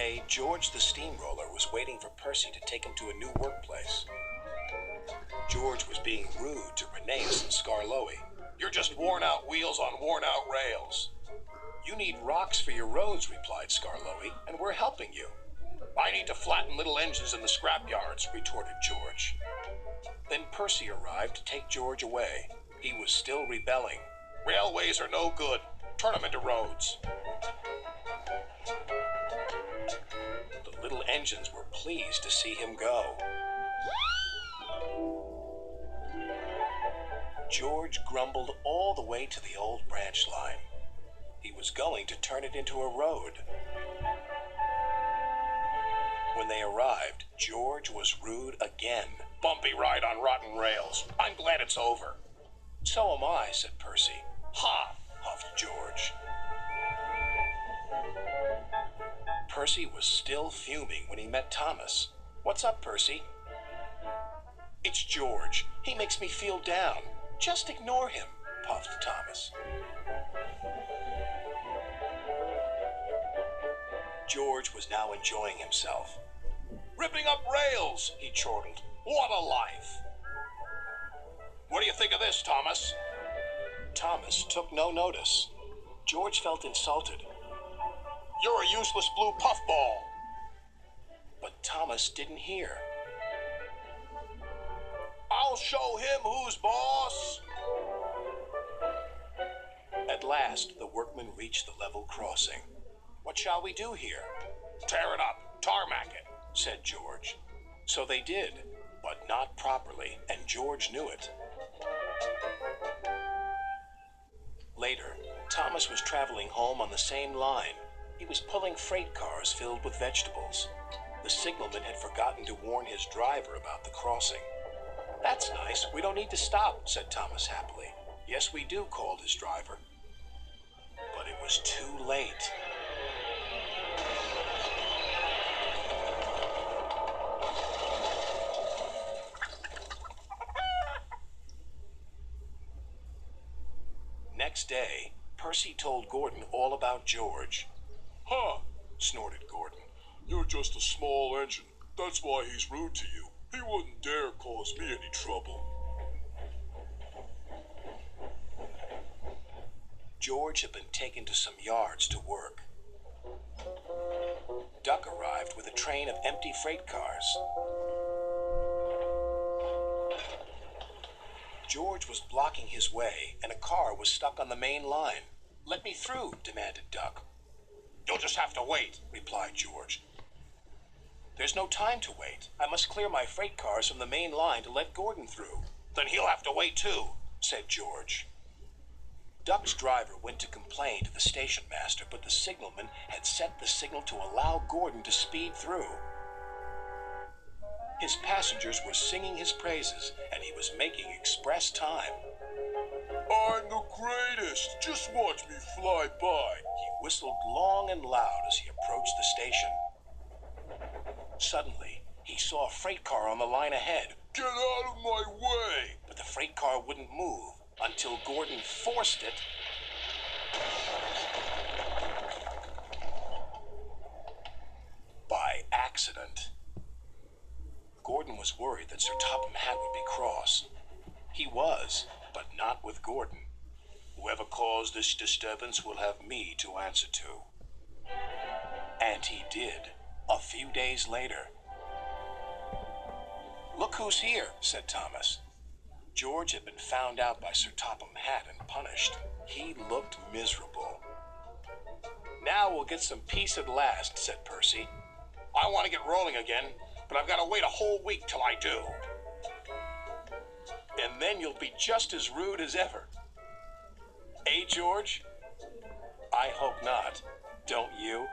day, George the steamroller was waiting for Percy to take him to a new workplace. George was being rude to Rheneas and Skarloey. "You're just worn-out wheels on worn-out rails." "You need rocks for your roads," replied Skarloey, "and we're helping you." "I need to flatten little engines in the scrapyards," retorted George. Then Percy arrived to take George away. He was still rebelling. "Railways are no good. Turn them into roads." The little engines were pleased to see him go. George grumbled all the way to the old branch line. He was going to turn it into a road. When they arrived, George was rude again. "Bumpy ride on rotten rails. I'm glad it's over." "So am I," said Percy. "Ha!" huffed George. Percy was still fuming when he met Thomas. "What's up, Percy?" "It's George. He makes me feel down." "Just ignore him," puffed Thomas. George was now enjoying himself. "Ripping up rails," he chortled. "What a life!" "What do you think of this, Thomas?" Thomas took no notice. George felt insulted. "You're a useless blue puffball." But Thomas didn't hear. "I'll show him who's boss." At last, the workmen reached the level crossing. "What shall we do here?" "Tear it up, tarmac it," said George. So they did, but not properly, and George knew it. Later, Thomas was traveling home on the same line. He was pulling freight cars filled with vegetables. The signalman had forgotten to warn his driver about the crossing. "That's nice. We don't need to stop," said Thomas happily. "Yes, we do," called his driver. But it was too late. Next day, Percy told Gordon all about George. "Huh," snorted Gordon. "You're just a small engine. That's why he's rude to you. He wouldn't dare cause me any trouble." George had been taken to some yards to work. Duck arrived with a train of empty freight cars. George was blocking his way, and a car was stuck on the main line. "Let me through," demanded Duck. "You'll just have to wait," replied George. "There's no time to wait. I must clear my freight cars from the main line to let Gordon through." "Then he'll have to wait too," said George. Duck's driver went to complain to the station master, but the signalman had set the signal to allow Gordon to speed through. His passengers were singing his praises, and he was making express time. "I'm the greatest. Just watch me fly by." He whistled long and loud as he approached the station. Suddenly, he saw a freight car on the line ahead. "Get out of my way!" But the freight car wouldn't move until Gordon forced it by accident. Gordon was worried that Sir Topham Hatt would be cross. He was, but not with Gordon. "Whoever caused this disturbance will have me to answer to." And he did, a few days later. "Look who's here," said Thomas. George had been found out by Sir Topham Hatt and punished. He looked miserable. "Now we'll get some peace at last," said Percy. "I want to get rolling again, but I've got to wait a whole week till I do." "And then you'll be just as rude as ever." "Eh, George?" "I hope not. Don't you?"